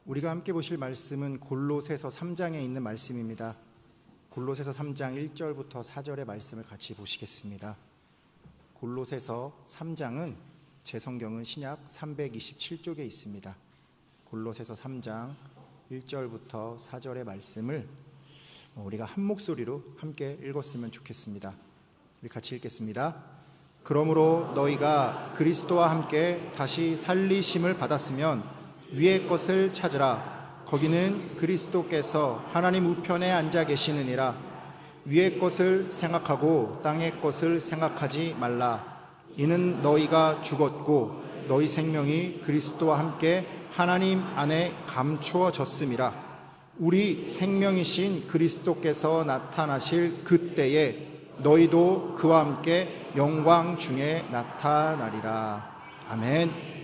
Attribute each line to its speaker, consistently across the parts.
Speaker 1: 우리가 함께 보실 말씀은 골로새서 3장에 있는 말씀입니다. 골로새서 3장 1절부터 4절의 말씀을 같이 보시겠습니다. 골로새서 3장은 제 성경은 신약 327쪽에 있습니다. 골로새서 3장 1절부터 4절의 말씀을 우리가 한 목소리로 함께 읽었으면 좋겠습니다. 우리 같이 읽겠습니다. 그러므로 너희가 그리스도와 함께 다시 살리심을 받았으면 위의 것을 찾으라. 거기는 그리스도께서 하나님 우편에 앉아 계시느니라. 위의 것을 생각하고 땅의 것을 생각하지 말라. 이는 너희가 죽었고 너희 생명이 그리스도와 함께 하나님 안에 감추어졌음이라. 우리 생명이신 그리스도께서 나타나실 그때에 너희도 그와 함께 영광 중에 나타나리라. 아멘.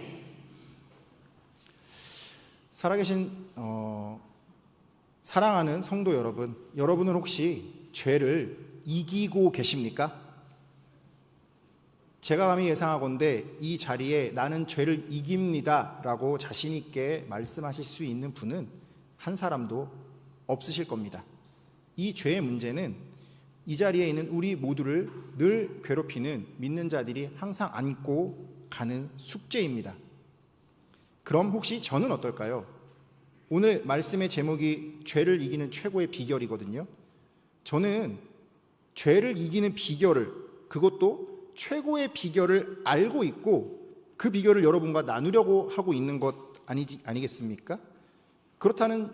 Speaker 1: 살아계신 사랑하는 성도 여러분, 여러분은 혹시 죄를 이기고 계십니까? 제가 감히 예상하건대 이 자리에 나는 죄를 이깁니다 라고 자신 있게 말씀하실 수 있는 분은 한 사람도 없으실 겁니다. 이 죄의 문제는 이 자리에 있는 우리 모두를 늘 괴롭히는 믿는 자들이 항상 안고 가는 숙제입니다. 그럼 혹시 저는 어떨까요? 오늘 말씀의 제목이 죄를 이기는 최고의 비결이거든요. 저는 죄를 이기는 비결을, 그것도 최고의 비결을 알고 있고 그 비결을 여러분과 나누려고 하고 있는 것 아니겠습니까? 그렇다는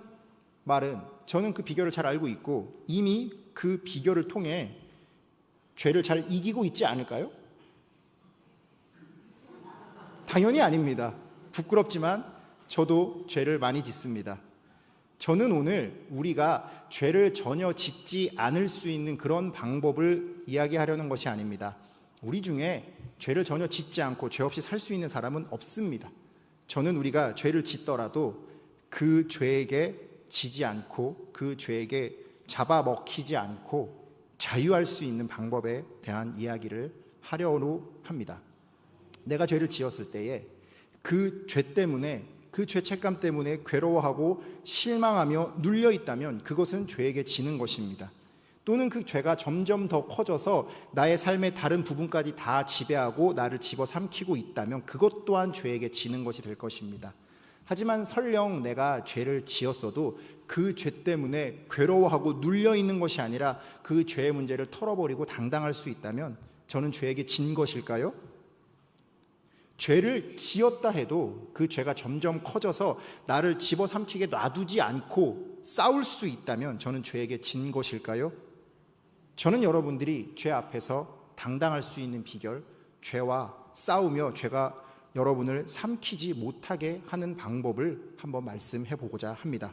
Speaker 1: 말은 저는 그 비결을 잘 알고 있고 이미 그 비결을 통해 죄를 잘 이기고 있지 않을까요? 당연히 아닙니다. 부끄럽지만 저도 죄를 많이 짓습니다. 저는 오늘 우리가 죄를 전혀 짓지 않을 수 있는 그런 방법을 이야기하려는 것이 아닙니다. 우리 중에 죄를 전혀 짓지 않고 죄 없이 살 수 있는 사람은 없습니다. 저는 우리가 죄를 짓더라도 그 죄에게 지지 않고 그 죄에게 잡아먹히지 않고 자유할 수 있는 방법에 대한 이야기를 하려고 합니다. 내가 죄를 지었을 때에 그 죄 때문에, 그 죄책감 때문에 괴로워하고 실망하며 눌려있다면 그것은 죄에게 지는 것입니다. 또는 그 죄가 점점 더 커져서 나의 삶의 다른 부분까지 다 지배하고 나를 집어삼키고 있다면 그것 또한 죄에게 지는 것이 될 것입니다. 하지만 설령 내가 죄를 지었어도 그 죄 때문에 괴로워하고 눌려있는 것이 아니라 그 죄의 문제를 털어버리고 당당할 수 있다면 저는 죄에게 진 것일까요? 죄를 지었다 해도 그 죄가 점점 커져서 나를 집어삼키게 놔두지 않고 싸울 수 있다면 저는 죄에게 진 것일까요? 저는 여러분들이 죄 앞에서 당당할 수 있는 비결, 죄와 싸우며 죄가 여러분을 삼키지 못하게 하는 방법을 한번 말씀해 보고자 합니다.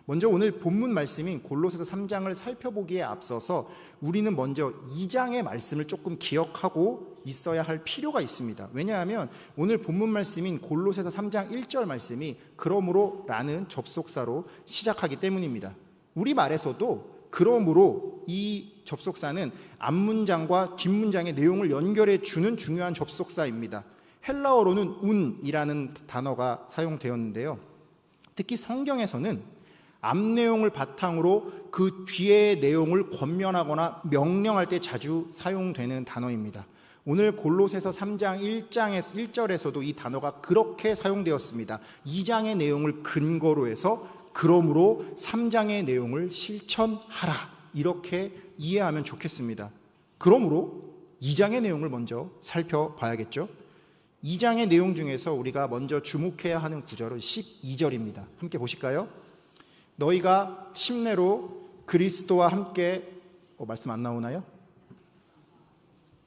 Speaker 1: 먼저 오늘 본문 말씀인 골로새서 3장을 살펴보기에 앞서서 우리는 먼저 2장의 말씀을 조금 기억하고 있어야 할 필요가 있습니다. 왜냐하면 오늘 본문 말씀인 골로새서 3장 1절 말씀이 그러므로 라는 접속사로 시작하기 때문입니다. 우리말에서도 그러므로 이 접속사는 앞문장과 뒷문장의 내용을 연결해 주는 중요한 접속사입니다. 헬라어로는 운이라는 단어가 사용되었는데요. 특히 성경에서는 앞 내용을 바탕으로 그 뒤의 내용을 권면하거나 명령할 때 자주 사용되는 단어입니다. 오늘 골로새서 3장 1절에서도 이 단어가 그렇게 사용되었습니다. 2장의 내용을 근거로 해서 그러므로 3장의 내용을 실천하라, 이렇게 이해하면 좋겠습니다. 그러므로 2장의 내용을 먼저 살펴봐야겠죠. 2장의 내용 중에서 우리가 먼저 주목해야 하는 구절은 12절입니다. 함께 보실까요? 너희가 침례로 그리스도와 함께 말씀 안 나오나요?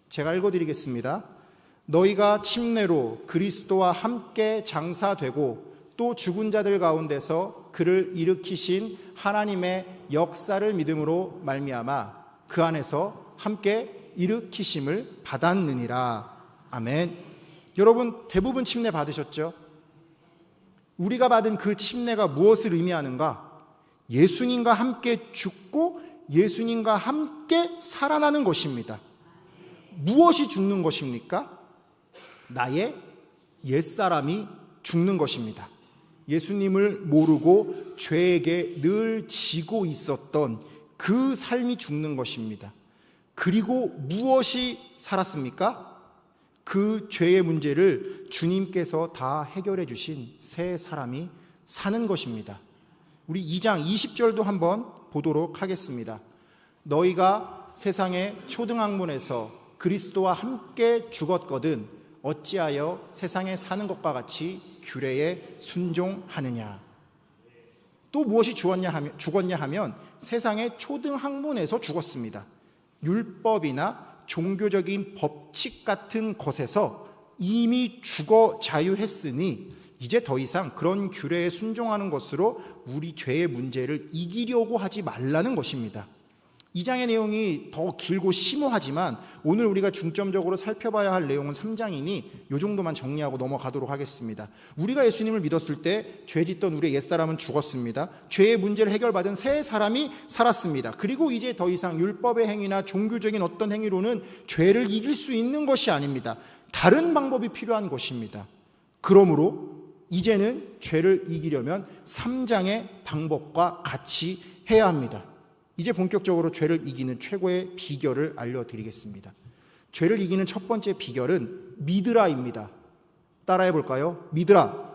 Speaker 1: 제가 읽어드리겠습니다. 너희가 침례로 그리스도와 함께 장사되고 또 죽은 자들 가운데서 그를 일으키신 하나님의 역사를 믿음으로 말미암아 그 안에서 함께 일으키심을 받았느니라. 아멘. 여러분 대부분 침례 받으셨죠? 우리가 받은 그 침례가 무엇을 의미하는가? 예수님과 함께 죽고 예수님과 함께 살아나는 것입니다. 무엇이 죽는 것입니까? 나의 옛사람이 죽는 것입니다. 예수님을 모르고 죄에게 늘 지고 있었던 그 삶이 죽는 것입니다. 그리고 무엇이 살았습니까? 그 죄의 문제를 주님께서 다 해결해 주신 새 사람이 사는 것입니다. 우리 2장 20절도 한번 보도록 하겠습니다. 너희가 세상의 초등학문에서 그리스도와 함께 죽었거든 어찌하여 세상에 사는 것과 같이 규례에 순종하느냐. 또 무엇이 죽었냐 하면 세상의 초등학문에서 죽었습니다. 율법이나 종교적인 법칙 같은 것에서 이미 죽어 자유했으니 이제 더 이상 그런 규례에 순종하는 것으로 우리 죄의 문제를 이기려고 하지 말라는 것입니다. 이 장의 내용이 더 길고 심오하지만 오늘 우리가 중점적으로 살펴봐야 할 내용은 3장이니 이 정도만 정리하고 넘어가도록 하겠습니다. 우리가 예수님을 믿었을 때 죄 짓던 우리의 옛사람은 죽었습니다. 죄의 문제를 해결받은 새 사람이 살았습니다. 그리고 이제 더 이상 율법의 행위나 종교적인 어떤 행위로는 죄를 이길 수 있는 것이 아닙니다. 다른 방법이 필요한 것입니다. 그러므로 이제는 죄를 이기려면 3장의 방법과 같이 해야 합니다. 이제 본격적으로 죄를 이기는 최고의 비결을 알려드리겠습니다. 죄를 이기는 첫 번째 비결은 믿으라입니다. 따라해 볼까요? 믿으라.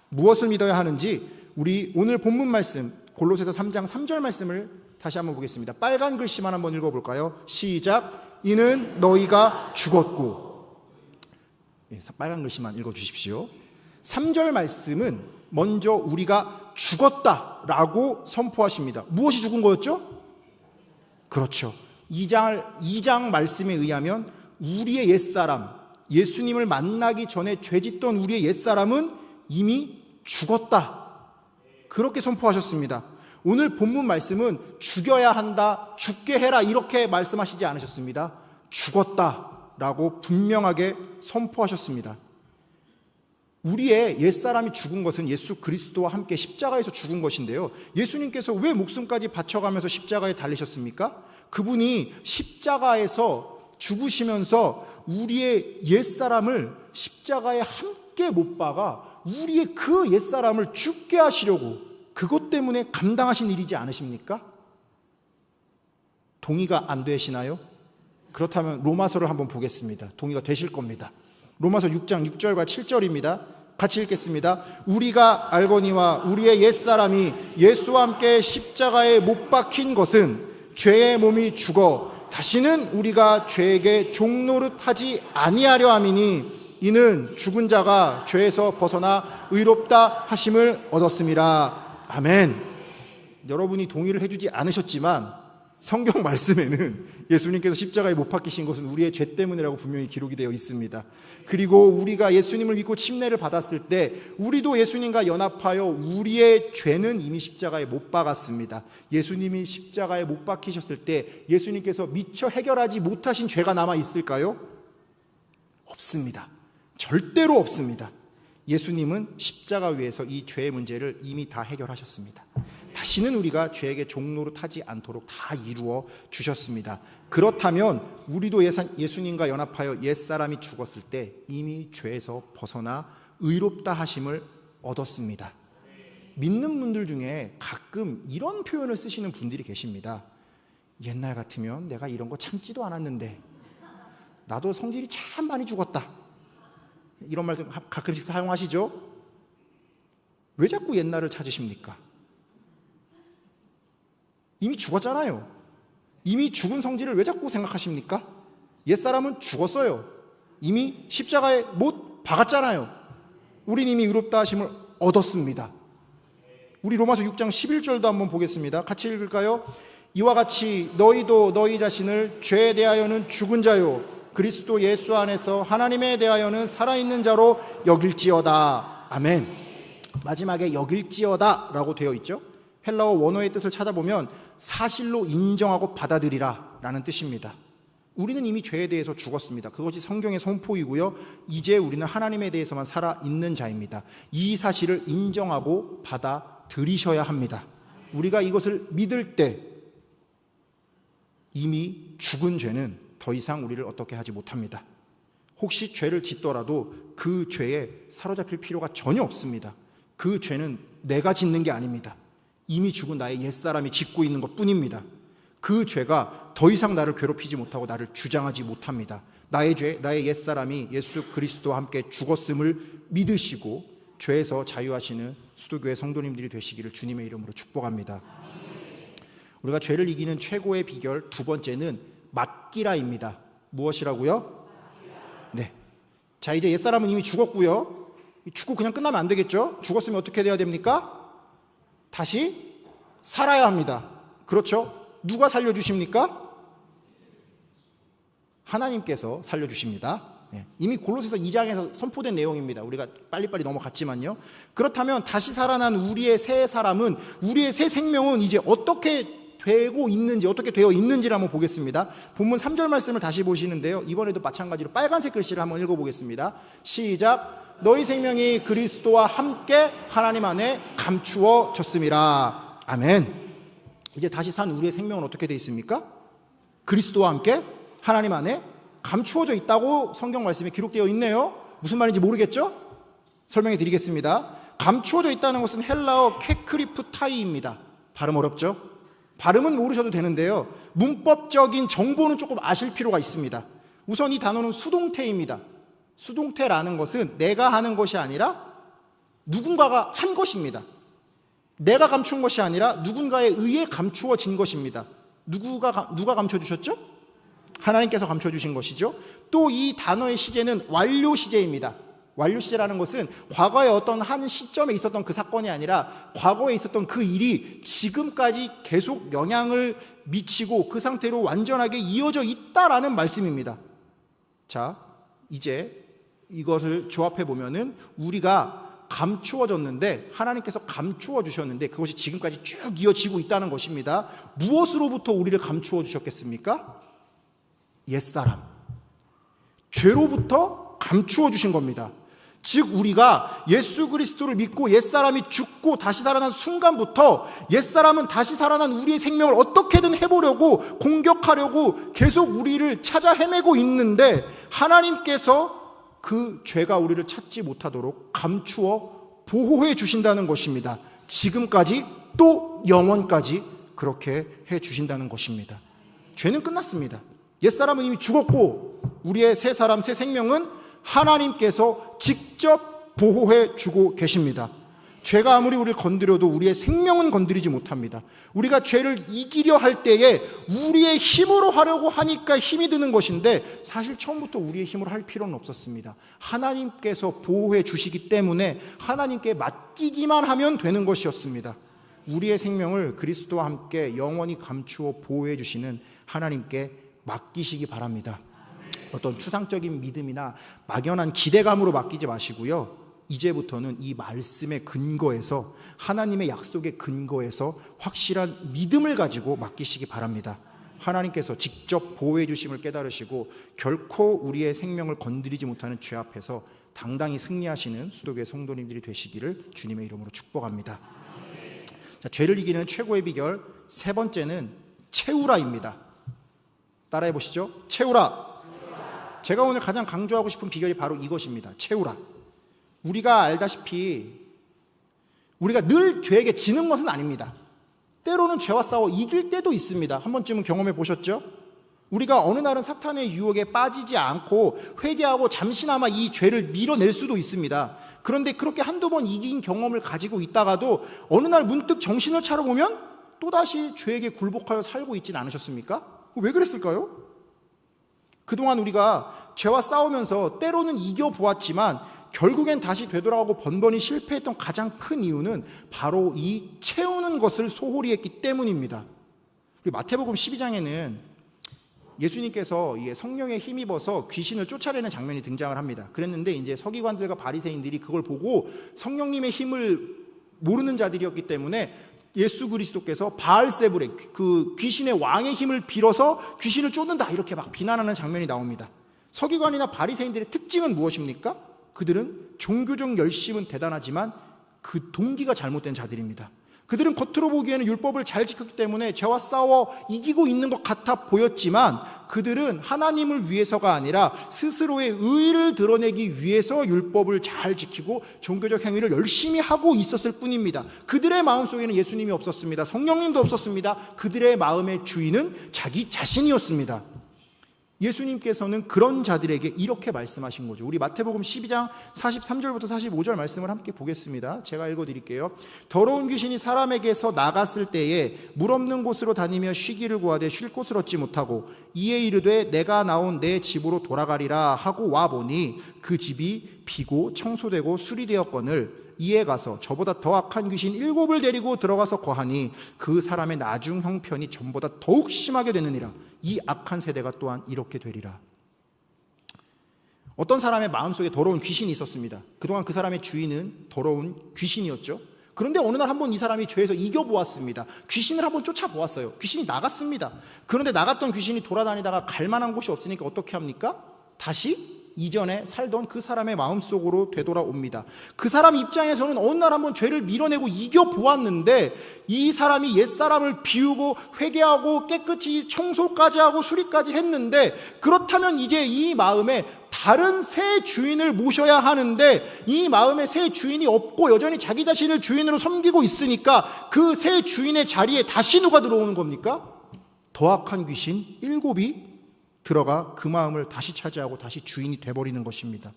Speaker 1: 무엇을 믿어야 하는지 우리 오늘 본문 말씀 골로새서 3장 3절 말씀을 다시 한번 보겠습니다. 빨간 글씨만 한번 읽어볼까요? 시작. 이는 너희가 죽었고. 빨간 글씨만 읽어주십시오. 3절 말씀은 먼저 우리가 죽었다라고 선포하십니다. 무엇이 죽은 거였죠? 그렇죠. 2장 말씀에 의하면 우리의 옛사람, 예수님을 만나기 전에 죄짓던 우리의 옛사람은 이미 죽었다. 그렇게 선포하셨습니다. 오늘 본문 말씀은 죽여야 한다, 죽게 해라 이렇게 말씀하시지 않으셨습니다. 죽었다라고 분명하게 선포하셨습니다. 우리의 옛사람이 죽은 것은 예수 그리스도와 함께 십자가에서 죽은 것인데요. 예수님께서 왜 목숨까지 바쳐가면서 십자가에 달리셨습니까? 그분이 십자가에서 죽으시면서 우리의 옛사람을 십자가에 함께 못 박아 우리의 그 옛사람을 죽게 하시려고 그것 때문에 감당하신 일이지 않으십니까? 동의가 안 되시나요? 그렇다면 로마서를 한번 보겠습니다. 동의가 되실 겁니다. 로마서 6장 6절과 7절입니다. 같이 읽겠습니다. 우리가 알거니와 우리의 옛사람이 예수와 함께 십자가에 못 박힌 것은 죄의 몸이 죽어 다시는 우리가 죄에게 종노릇하지 아니하려 함이니 이는 죽은 자가 죄에서 벗어나 의롭다 하심을 얻었음이라. 아멘. 여러분이 동의를 해주지 않으셨지만 성경 말씀에는 예수님께서 십자가에 못 박히신 것은 우리의 죄 때문이라고 분명히 기록이 되어 있습니다. 그리고 우리가 예수님을 믿고 침례를 받았을 때 우리도 예수님과 연합하여 우리의 죄는 이미 십자가에 못 박았습니다. 예수님이 십자가에 못 박히셨을 때 예수님께서 미처 해결하지 못하신 죄가 남아 있을까요? 없습니다. 절대로 없습니다. 예수님은 십자가 위에서 이 죄의 문제를 이미 다 해결하셨습니다. 다시는 우리가 죄에게 종노릇하지 않도록 다 이루어 주셨습니다. 그렇다면 우리도 예수님과 연합하여 옛사람이 죽었을 때 이미 죄에서 벗어나 의롭다 하심을 얻었습니다. 믿는 분들 중에 가끔 이런 표현을 쓰시는 분들이 계십니다. 옛날 같으면 내가 이런 거 참지도 않았는데 나도 성질이 참 많이 죽었다. 이런 말씀 가끔씩 사용하시죠? 왜 자꾸 옛날을 찾으십니까? 이미 죽었잖아요. 이미 죽은 성질을 왜 자꾸 생각하십니까? 옛사람은 죽었어요. 이미 십자가에 못 박았잖아요. 우린 이미 의롭다 하심을 얻었습니다. 우리 로마서 6장 11절도 한번 보겠습니다. 같이 읽을까요? 이와 같이 너희도 너희 자신을 죄에 대하여는 죽은 자요 그리스도 예수 안에서 하나님에 대하여는 살아있는 자로 여길지어다. 아멘. 마지막에 여길지어다 라고 되어 있죠. 헬라어 원어의 뜻을 찾아보면 사실로 인정하고 받아들이라 라는 뜻입니다. 우리는 이미 죄에 대해서 죽었습니다. 그것이 성경의 선포이고요. 이제 우리는 하나님에 대해서만 살아있는 자입니다. 이 사실을 인정하고 받아들이셔야 합니다. 우리가 이것을 믿을 때 이미 죽은 죄는 더 이상 우리를 어떻게 하지 못합니다. 혹시 죄를 짓더라도 그 죄에 사로잡힐 필요가 전혀 없습니다. 그 죄는 내가 짓는 게 아닙니다. 이미 죽은 나의 옛사람이 짓고 있는 것 뿐입니다. 그 죄가 더 이상 나를 괴롭히지 못하고 나를 주장하지 못합니다. 나의 죄, 나의 옛사람이 예수 그리스도와 함께 죽었음을 믿으시고 죄에서 자유하시는 수도교회 성도님들이 되시기를 주님의 이름으로 축복합니다. 우리가 죄를 이기는 최고의 비결 두 번째는 맡기라입니다. 무엇이라고요? 네. 자, 이제 옛사람은 이미 죽었고요. 죽고 그냥 끝나면 안 되겠죠? 죽었으면 어떻게 돼야 됩니까? 다시 살아야 합니다. 그렇죠? 누가 살려주십니까? 하나님께서 살려주십니다. 이미 골로새서 2장에서 선포된 내용입니다. 우리가 빨리빨리 넘어갔지만요. 그렇다면 다시 살아난 우리의 새 사람은, 우리의 새 생명은 이제 어떻게 되고 있는지, 어떻게 되어 있는지를 한번 보겠습니다. 본문 3절 말씀을 다시 보시는데요. 이번에도 마찬가지로 빨간색 글씨를 한번 읽어보겠습니다. 시작. 너희 생명이 그리스도와 함께 하나님 안에 감추어졌음이라. 아멘. 이제 다시 산 우리의 생명은 어떻게 되어 있습니까? 그리스도와 함께 하나님 안에 감추어져 있다고 성경 말씀에 기록되어 있네요. 무슨 말인지 모르겠죠? 설명해 드리겠습니다. 감추어져 있다는 것은 헬라어 케크리프타이입니다. 발음 어렵죠? 발음은 모르셔도 되는데요. 문법적인 정보는 조금 아실 필요가 있습니다. 우선 이 단어는 수동태입니다. 수동태라는 것은 내가 하는 것이 아니라 누군가가 한 것입니다. 내가 감춘 것이 아니라 누군가에 의해 감추어진 것입니다. 누가 감춰주셨죠? 하나님께서 감춰주신 것이죠. 또 이 단어의 시제는 완료 시제입니다. 완료 시제라는 것은 과거에 어떤 한 시점에 있었던 그 사건이 아니라 과거에 있었던 그 일이 지금까지 계속 영향을 미치고 그 상태로 완전하게 이어져 있다라는 말씀입니다. 자, 이제 이것을 조합해 보면은 우리가 감추어졌는데, 하나님께서 감추어 주셨는데 그것이 지금까지 쭉 이어지고 있다는 것입니다. 무엇으로부터 우리를 감추어 주셨겠습니까? 옛사람, 죄로부터 감추어 주신 겁니다. 즉 우리가 예수 그리스도를 믿고 옛사람이 죽고 다시 살아난 순간부터 옛사람은 다시 살아난 우리의 생명을 어떻게든 해보려고, 공격하려고 계속 우리를 찾아 헤매고 있는데, 하나님께서 그 죄가 우리를 찾지 못하도록 감추어 보호해 주신다는 것입니다. 지금까지 또 영원까지 그렇게 해 주신다는 것입니다. 죄는 끝났습니다. 옛사람은 이미 죽었고 우리의 새 사람, 새 생명은 하나님께서 직접 보호해 주고 계십니다. 죄가 아무리 우리를 건드려도 우리의 생명은 건드리지 못합니다. 우리가 죄를 이기려 할 때에 우리의 힘으로 하려고 하니까 힘이 드는 것인데, 사실 처음부터 우리의 힘으로 할 필요는 없었습니다. 하나님께서 보호해 주시기 때문에 하나님께 맡기기만 하면 되는 것이었습니다. 우리의 생명을 그리스도와 함께 영원히 감추어 보호해 주시는 하나님께 맡기시기 바랍니다. 어떤 추상적인 믿음이나 막연한 기대감으로 맡기지 마시고요. 이제부터는 이 말씀의 근거에서, 하나님의 약속의 근거에서 확실한 믿음을 가지고 맡기시기 바랍니다. 하나님께서 직접 보호해 주심을 깨달으시고 결코 우리의 생명을 건드리지 못하는 죄 앞에서 당당히 승리하시는 수도교회 성도님들이 되시기를 주님의 이름으로 축복합니다. 자, 죄를 이기는 최고의 비결 세 번째는 채우라입니다. 따라해 보시죠. 채우라. 제가 오늘 가장 강조하고 싶은 비결이 바로 이것입니다. 채우라. 우리가 알다시피 우리가 늘 죄에게 지는 것은 아닙니다. 때로는 죄와 싸워 이길 때도 있습니다. 한 번쯤은 경험해 보셨죠? 우리가 어느 날은 사탄의 유혹에 빠지지 않고 회개하고 잠시나마 이 죄를 밀어낼 수도 있습니다. 그런데 그렇게 한두 번 이긴 경험을 가지고 있다가도 어느 날 문득 정신을 차려보면 또다시 죄에게 굴복하여 살고 있지는 않으셨습니까? 왜 그랬을까요? 그동안 우리가 죄와 싸우면서 때로는 이겨보았지만 결국엔 다시 되돌아가고 번번이 실패했던 가장 큰 이유는 바로 이 채우는 것을 소홀히 했기 때문입니다. 마태복음 12장에는 예수님께서 성령에 힘입어서 귀신을 쫓아내는 장면이 등장을 합니다. 그랬는데 이제 서기관들과 바리새인들이 그걸 보고 성령님의 힘을 모르는 자들이었기 때문에 예수 그리스도께서 바알세불의 그 귀신의 왕의 힘을 빌어서 귀신을 쫓는다 이렇게 막 비난하는 장면이 나옵니다. 서기관이나 바리새인들의 특징은 무엇입니까? 그들은 종교적 열심은 대단하지만 그 동기가 잘못된 자들입니다. 그들은 겉으로 보기에는 율법을 잘 지켰기 때문에 죄와 싸워 이기고 있는 것 같아 보였지만 그들은 하나님을 위해서가 아니라 스스로의 의를 드러내기 위해서 율법을 잘 지키고 종교적 행위를 열심히 하고 있었을 뿐입니다. 그들의 마음속에는 예수님이 없었습니다. 성령님도 없었습니다. 그들의 마음의 주인은 자기 자신이었습니다. 예수님께서는 그런 자들에게 이렇게 말씀하신 거죠. 우리 마태복음 12장 43절부터 45절 말씀을 함께 보겠습니다. 제가 읽어드릴게요. 더러운 귀신이 사람에게서 나갔을 때에 물 없는 곳으로 다니며 쉬기를 구하되 쉴 곳을 얻지 못하고 이에 이르되 내가 나온 내 집으로 돌아가리라 하고 와보니 그 집이 비고 청소되고 수리되었거늘 이에 가서 저보다 더 악한 귀신 7을 데리고 들어가서 거하니 그 사람의 나중 형편이 전보다 더욱 심하게 되느니라. 이 악한 세대가 또한 이렇게 되리라. 어떤 사람의 마음속에 더러운 귀신이 있었습니다. 그동안 그 사람의 주인은 더러운 귀신이었죠. 그런데 어느 날 한번 이 사람이 죄에서 이겨보았습니다. 귀신을 한번 쫓아보았어요. 귀신이 나갔습니다. 그런데 나갔던 귀신이 돌아다니다가 갈 만한 곳이 없으니까 어떻게 합니까? 다시 이전에 살던 그 사람의 마음속으로 되돌아옵니다. 그 사람 입장에서는 어느 날 한번 죄를 밀어내고 이겨보았는데 이 사람이 옛사람을 비우고 회개하고 깨끗이 청소까지 하고 수리까지 했는데 그렇다면 이제 이 마음에 다른 새 주인을 모셔야 하는데 이 마음에 새 주인이 없고 여전히 자기 자신을 주인으로 섬기고 있으니까 그 새 주인의 자리에 다시 누가 들어오는 겁니까? 더 악한 귀신 7이 들어가 그 마음을 다시 차지하고 다시 주인이 돼버리는 것입니다.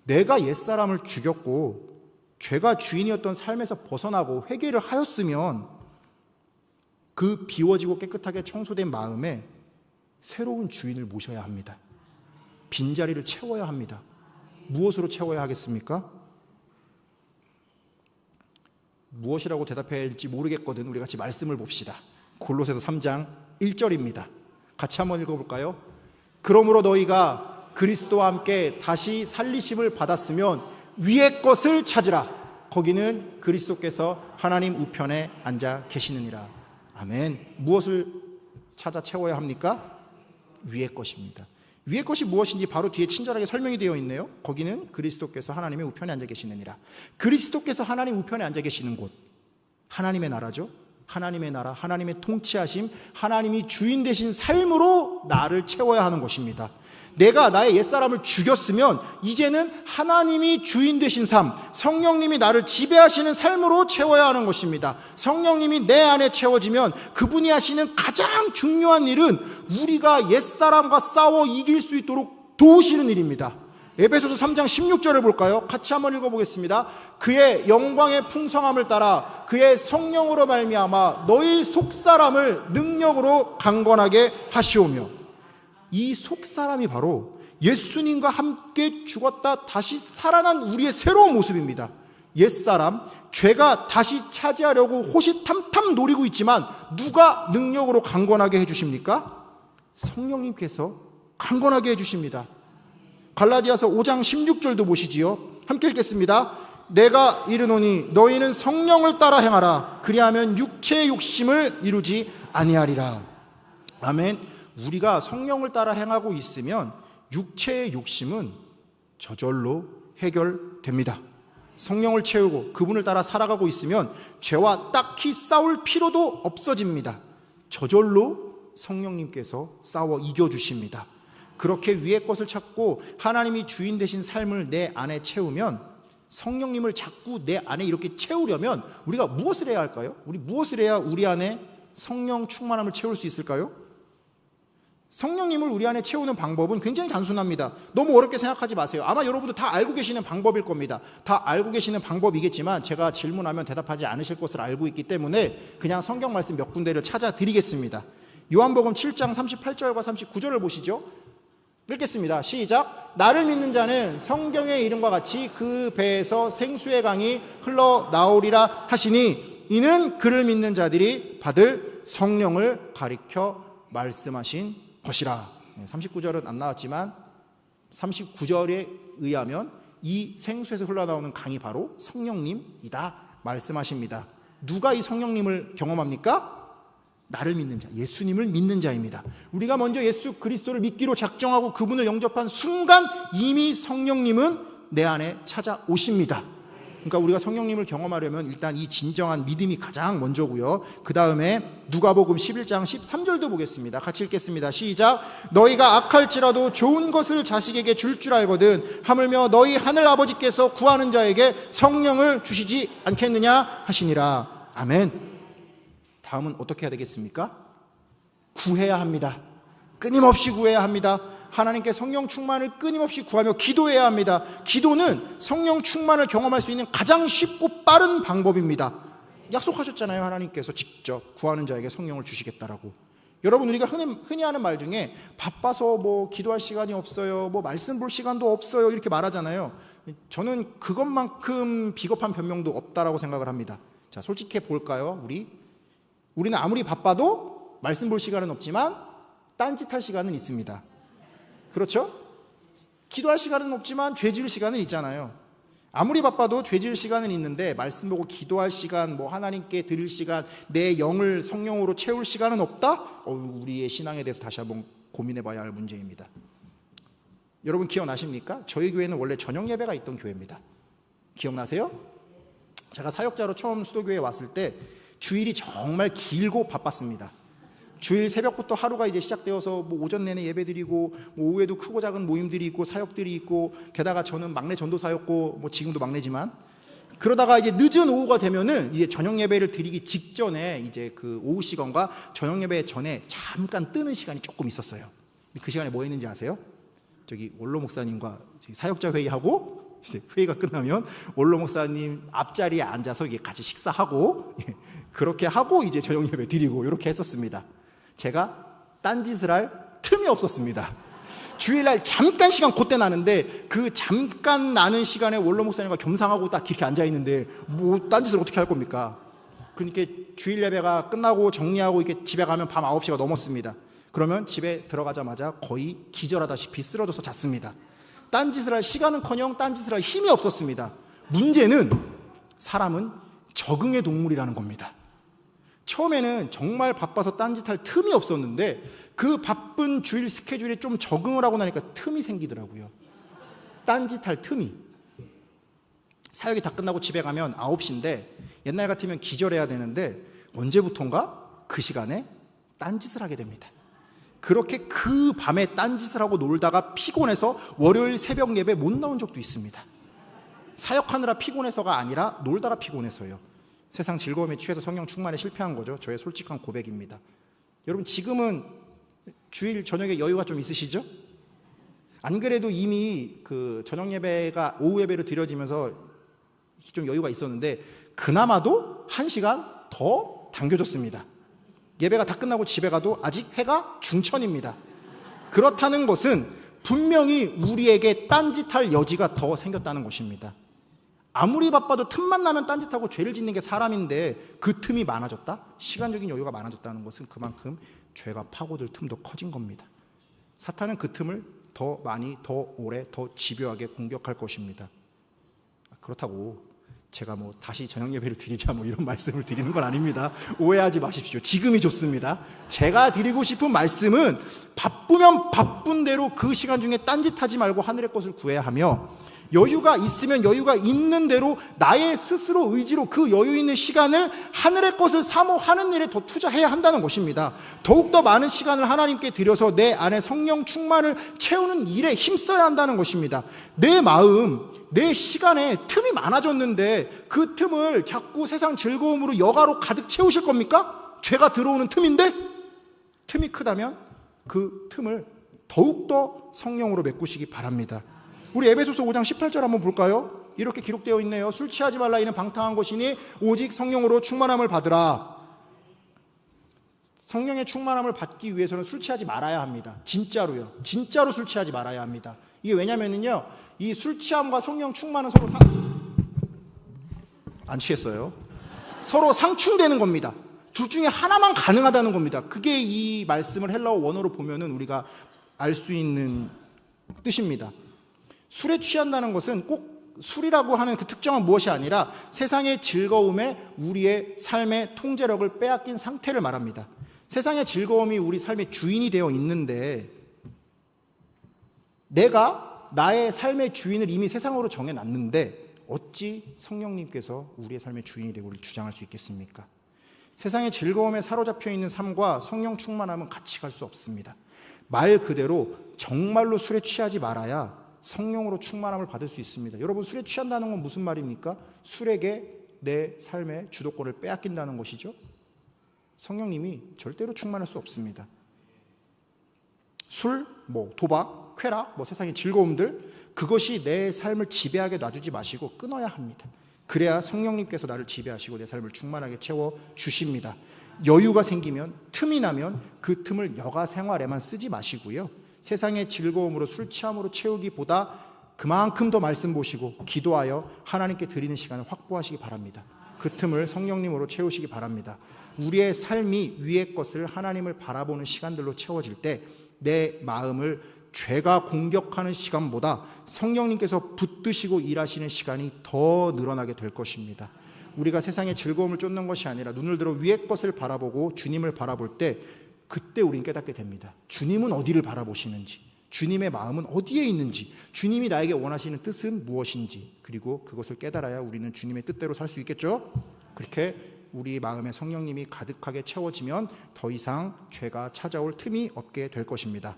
Speaker 1: 내가 옛사람을 죽였고 죄가 주인이었던 삶에서 벗어나고 회개를 하였으면 그 비워지고 깨끗하게 청소된 마음에 새로운 주인을 모셔야 합니다. 빈자리를 채워야 합니다. 무엇으로 채워야 하겠습니까? 무엇이라고 대답해야 할지 모르겠거든. 우리 같이 말씀을 봅시다. 골로새서 3장 1절입니다. 같이 한번 읽어볼까요? 그러므로 너희가 그리스도와 함께 다시 살리심을 받았으면 위의 것을 찾으라. 거기는 그리스도께서 하나님 우편에 앉아 계시느니라. 아멘. 무엇을 찾아 채워야 합니까? 위의 것입니다. 위의 것이 무엇인지 바로 뒤에 친절하게 설명이 되어 있네요. 거기는 그리스도께서 하나님의 우편에 앉아 계시느니라. 그리스도께서 하나님 우편에 앉아 계시는 곳, 하나님의 나라죠. 하나님의 나라, 하나님의 통치하심, 하나님이 주인 되신 삶으로 나를 채워야 하는 것입니다. 내가 나의 옛사람을 죽였으면 이제는 하나님이 주인 되신 삶, 성령님이 나를 지배하시는 삶으로 채워야 하는 것입니다. 성령님이 내 안에 채워지면 그분이 하시는 가장 중요한 일은 우리가 옛사람과 싸워 이길 수 있도록 도우시는 일입니다. 에베소서 3장 16절을 볼까요? 같이 한번 읽어보겠습니다. 그의 영광의 풍성함을 따라 그의 성령으로 말미암아 너희 속사람을 능력으로 강건하게 하시오며, 이 속사람이 바로 예수님과 함께 죽었다 다시 살아난 우리의 새로운 모습입니다. 옛사람, 죄가 다시 차지하려고 호시탐탐 노리고 있지만 누가 능력으로 강건하게 해주십니까? 성령님께서 강건하게 해주십니다. 갈라디아서 5장 16절도 보시지요. 함께 읽겠습니다. 내가 이르노니 너희는 성령을 따라 행하라. 그리하면 육체의 욕심을 이루지 아니하리라. 아멘. 우리가 성령을 따라 행하고 있으면 육체의 욕심은 저절로 해결됩니다. 성령을 채우고 그분을 따라 살아가고 있으면 죄와 딱히 싸울 필요도 없어집니다. 저절로 성령님께서 싸워 이겨주십니다. 그렇게 위의 것을 찾고 하나님이 주인 되신 삶을 내 안에 채우면, 성령님을 자꾸 내 안에 이렇게 채우려면 우리가 무엇을 해야 할까요? 우리 무엇을 해야 우리 안에 성령 충만함을 채울 수 있을까요? 성령님을 우리 안에 채우는 방법은 굉장히 단순합니다. 너무 어렵게 생각하지 마세요. 아마 여러분도 다 알고 계시는 방법일 겁니다. 다 알고 계시는 방법이겠지만 제가 질문하면 대답하지 않으실 것을 알고 있기 때문에 그냥 성경 말씀 몇 군데를 찾아 드리겠습니다. 요한복음 7장 38절과 39절을 보시죠. 읽겠습니다. 시작. 나를 믿는 자는 성경의 이름과 같이 그 배에서 생수의 강이 흘러나오리라 하시니 이는 그를 믿는 자들이 받을 성령을 가리켜 말씀하신 것이라. 39절은 안 나왔지만 39절에 의하면 이 생수에서 흘러나오는 강이 바로 성령님이다 말씀하십니다. 누가 이 성령님을 경험합니까? 나를 믿는 자, 예수님을 믿는 자입니다. 우리가 먼저 예수 그리스도를 믿기로 작정하고 그분을 영접한 순간 이미 성령님은 내 안에 찾아오십니다. 그러니까 우리가 성령님을 경험하려면 일단 이 진정한 믿음이 가장 먼저고요. 그 다음에 누가복음 11장 13절도 보겠습니다. 같이 읽겠습니다. 시작. 너희가 악할지라도 좋은 것을 자식에게 줄 줄 알거든 하물며 너희 하늘 아버지께서 구하는 자에게 성령을 주시지 않겠느냐 하시니라. 아멘. 다음은 어떻게 해야 되겠습니까? 구해야 합니다. 끊임없이 구해야 합니다. 하나님께 성령 충만을 끊임없이 구하며 기도해야 합니다. 기도는 성령 충만을 경험할 수 있는 가장 쉽고 빠른 방법입니다. 약속하셨잖아요. 하나님께서 직접 구하는 자에게 성령을 주시겠다라고. 여러분, 우리가 흔히 하는 말 중에 바빠서 뭐 기도할 시간이 없어요, 뭐 말씀 볼 시간도 없어요 이렇게 말하잖아요. 저는 그것만큼 비겁한 변명도 없다라고 생각을 합니다. 자, 솔직히 볼까요? 우리는 아무리 바빠도 말씀 볼 시간은 없지만 딴짓할 시간은 있습니다. 그렇죠? 기도할 시간은 없지만 죄 지을 시간은 있잖아요. 아무리 바빠도 죄 지을 시간은 있는데 말씀 보고 기도할 시간, 뭐 하나님께 드릴 시간, 내 영을 성령으로 채울 시간은 없다? 우리의 신앙에 대해서 다시 한번 고민해 봐야 할 문제입니다. 여러분 기억나십니까? 저희 교회는 원래 저녁 예배가 있던 교회입니다. 기억나세요? 제가 사역자로 처음 수도교회에 왔을 때 주일이 정말 길고 바빴습니다. 주일 새벽부터 하루가 이제 시작되어서 뭐 오전 내내 예배드리고 뭐 오후에도 크고 작은 모임들이 있고 사역들이 있고, 게다가 저는 막내 전도사였고 뭐 지금도 막내지만, 그러다가 이제 늦은 오후가 되면은 이제 저녁 예배를 드리기 직전에 이제 그 오후 시간과 저녁 예배 전에 잠깐 뜨는 시간이 조금 있었어요. 그 시간에 뭐 했는지 아세요? 저기 원로 목사님과 사역자 회의하고, 이제 회의가 끝나면 원로 목사님 앞자리에 앉아서 이게 같이 식사하고 그렇게 하고 이제 저녁 예배 드리고 이렇게 했었습니다. 제가 딴짓을 할 틈이 없었습니다. 주일날 잠깐 시간 그때 나는데, 그 잠깐 나는 시간에 원로 목사님과 겸상하고 딱 이렇게 앉아있는데 뭐 딴짓을 어떻게 할 겁니까? 그러니까 주일 예배가 끝나고 정리하고 이렇게 집에 가면 밤 9시가 넘었습니다. 그러면 집에 들어가자마자 거의 기절하다시피 쓰러져서 잤습니다. 딴짓을 할 시간은커녕 딴짓을 할 힘이 없었습니다. 문제는 사람은 적응의 동물이라는 겁니다. 처음에는 정말 바빠서 딴짓할 틈이 없었는데 그 바쁜 주일 스케줄에 좀 적응을 하고 나니까 틈이 생기더라고요. 딴짓할 틈이. 사역이 다 끝나고 집에 가면 9시인데 옛날 같으면 기절해야 되는데 언제부턴가 그 시간에 딴짓을 하게 됩니다. 그렇게 그 밤에 딴짓을 하고 놀다가 피곤해서 월요일 새벽 예배 못 나온 적도 있습니다. 사역하느라 피곤해서가 아니라 놀다가 피곤해서요. 세상 즐거움에 취해서 성령 충만에 실패한 거죠. 저의 솔직한 고백입니다. 여러분, 지금은 주일 저녁에 여유가 좀 있으시죠? 안 그래도 이미 그 저녁 예배가 오후 예배로 드려지면서 좀 여유가 있었는데 그나마도 1시간 더 당겨졌습니다. 예배가 다 끝나고 집에 가도 아직 해가 중천입니다. 그렇다는 것은 분명히 우리에게 딴짓할 여지가 더 생겼다는 것입니다. 아무리 바빠도 틈만 나면 딴짓하고 죄를 짓는 게 사람인데 그 틈이 많아졌다? 시간적인 여유가 많아졌다는 것은 그만큼 죄가 파고들 틈도 커진 겁니다. 사탄은 그 틈을 더 많이, 더 오래, 더 집요하게 공격할 것입니다. 그렇다고 제가 뭐 다시 저녁 예배를 드리자 뭐 이런 말씀을 드리는 건 아닙니다. 오해하지 마십시오. 지금이 좋습니다. 제가 드리고 싶은 말씀은 바쁘면 바쁜 대로 그 시간 중에 딴짓하지 말고 하늘의 것을 구해야 하며, 여유가 있으면 여유가 있는 대로 나의 스스로 의지로 그 여유 있는 시간을 하늘의 것을 사모하는 일에 더 투자해야 한다는 것입니다. 더욱더 많은 시간을 하나님께 드려서 내 안에 성령 충만을 채우는 일에 힘써야 한다는 것입니다. 내 마음, 내 시간에 틈이 많아졌는데 그 틈을 자꾸 세상 즐거움으로 여가로 가득 채우실 겁니까? 죄가 들어오는 틈인데? 틈이 크다면 그 틈을 더욱더 성령으로 메꾸시기 바랍니다. 우리 에베소서 5장 18절 한번 볼까요? 이렇게 기록되어 있네요. 술 취하지 말라. 이는 방탕한 것이니 오직 성령으로 충만함을 받으라. 성령의 충만함을 받기 위해서는 술 취하지 말아야 합니다. 진짜로요. 진짜로 술 취하지 말아야 합니다. 이게 왜냐면은요, 이 술 취함과 성령 충만은 서로 안 취했어요. 서로 상충되는 겁니다. 둘 중에 하나만 가능하다는 겁니다. 그게 이 말씀을 헬라어 원어로 보면은 우리가 알 수 있는 뜻입니다. 술에 취한다는 것은 꼭 술이라고 하는 그 특정한 무엇이 아니라 세상의 즐거움에 우리의 삶의 통제력을 빼앗긴 상태를 말합니다. 세상의 즐거움이 우리 삶의 주인이 되어 있는데 내가 나의 삶의 주인을 이미 세상으로 정해놨는데 어찌 성령님께서 우리의 삶의 주인이 되고 우리를 주장할 수 있겠습니까? 세상의 즐거움에 사로잡혀 있는 삶과 성령 충만함은 같이 갈 수 없습니다. 말 그대로 정말로 술에 취하지 말아야 성령으로 충만함을 받을 수 있습니다. 여러분, 술에 취한다는 건 무슨 말입니까? 술에게 내 삶의 주도권을 빼앗긴다는 것이죠. 성령님이 절대로 충만할 수 없습니다. 술, 도박, 쾌락, 세상의 즐거움들, 그것이 내 삶을 지배하게 놔두지 마시고 끊어야 합니다. 그래야 성령님께서 나를 지배하시고 내 삶을 충만하게 채워주십니다. 여유가 생기면, 틈이 나면 그 틈을 여가 생활에만 쓰지 마시고요. 세상의 즐거움으로 술 취함으로 채우기보다 그만큼 더 말씀 보시고 기도하여 하나님께 드리는 시간을 확보하시기 바랍니다. 그 틈을 성령님으로 채우시기 바랍니다. 우리의 삶이 위의 것을 하나님을 바라보는 시간들로 채워질 때 내 마음을 죄가 공격하는 시간보다 성령님께서 붙드시고 일하시는 시간이 더 늘어나게 될 것입니다. 우리가 세상의 즐거움을 쫓는 것이 아니라 눈을 들어 위의 것을 바라보고 주님을 바라볼 때 그때 우린 깨닫게 됩니다. 주님은 어디를 바라보시는지, 주님의 마음은 어디에 있는지, 주님이 나에게 원하시는 뜻은 무엇인지, 그리고 그것을 깨달아야 우리는 주님의 뜻대로 살 수 있겠죠? 그렇게 우리 마음에 성령님이 가득하게 채워지면 더 이상 죄가 찾아올 틈이 없게 될 것입니다.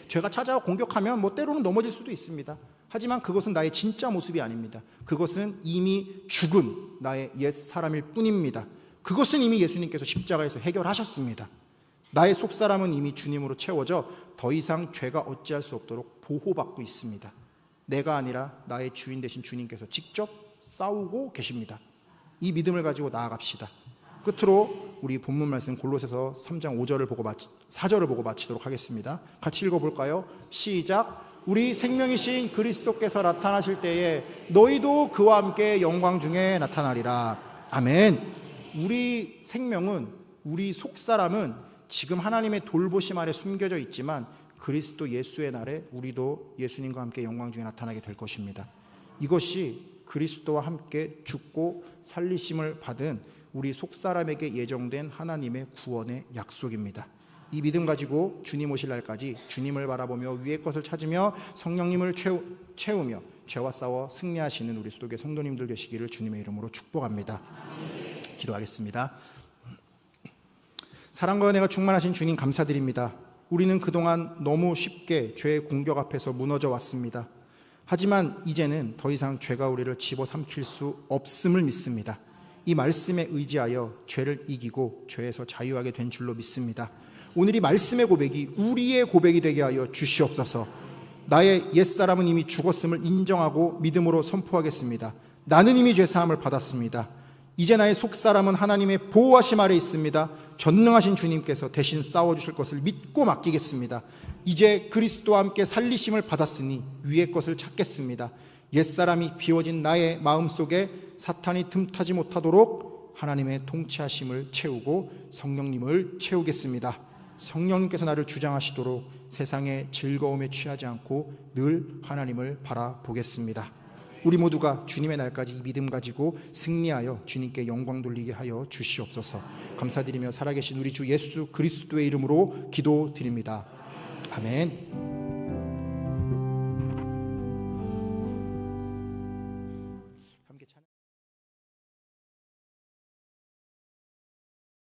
Speaker 1: 죄가 찾아와 공격하면 때로는 넘어질 수도 있습니다. 하지만 그것은 나의 진짜 모습이 아닙니다. 그것은 이미 죽은 나의 옛 사람일 뿐입니다. 그것은 이미 예수님께서 십자가에서 해결하셨습니다. 나의 속사람은 이미 주님으로 채워져 더 이상 죄가 어찌할 수 없도록 보호받고 있습니다. 내가 아니라 나의 주인 되신 주님께서 직접 싸우고 계십니다. 이 믿음을 가지고 나아갑시다. 끝으로 우리 본문 말씀 골로새서 3장 4절을 보고 마치도록 하겠습니다. 같이 읽어볼까요? 시작. 우리 생명이신 그리스도께서 나타나실 때에 너희도 그와 함께 영광 중에 나타나리라. 아멘. 우리 생명은, 우리 속사람은 지금 하나님의 돌보심 아래 숨겨져 있지만 그리스도 예수의 날에 우리도 예수님과 함께 영광 중에 나타나게 될 것입니다. 이것이 그리스도와 함께 죽고 살리심을 받은 우리 속사람에게 예정된 하나님의 구원의 약속입니다. 이 믿음 가지고 주님 오실 날까지 주님을 바라보며 위의 것을 찾으며 성령님을 채우며 죄와 싸워 승리하시는 우리 수도계 성도님들 되시기를 주님의 이름으로 축복합니다. 기도하겠습니다. 사랑과 은혜가 충만하신 주님 감사드립니다. 우리는 그동안 너무 쉽게 죄의 공격 앞에서 무너져 왔습니다. 하지만 이제는 더 이상 죄가 우리를 집어삼킬 수 없음을 믿습니다. 이 말씀에 의지하여 죄를 이기고 죄에서 자유하게 된 줄로 믿습니다. 오늘 이 말씀의 고백이 우리의 고백이 되게 하여 주시옵소서. 나의 옛사람은 이미 죽었음을 인정하고 믿음으로 선포하겠습니다. 나는 이미 죄사함을 받았습니다. 이제 나의 속사람은 하나님의 보호하심 아래 있습니다. 전능하신 주님께서 대신 싸워주실 것을 믿고 맡기겠습니다. 이제 그리스도와 함께 살리심을 받았으니 위의 것을 찾겠습니다. 옛사람이 비워진 나의 마음속에 사탄이 틈타지 못하도록 하나님의 통치하심을 채우고 성령님을 채우겠습니다. 성령님께서 나를 주장하시도록 세상의 즐거움에 취하지 않고 늘 하나님을 바라보겠습니다. 우리 모두가 주님의 날까지 이 믿음 가지고 승리하여 주님께 영광 돌리게 하여 주시옵소서. 감사드리며 살아계신 우리 주 예수 그리스도의 이름으로 기도드립니다. 아멘.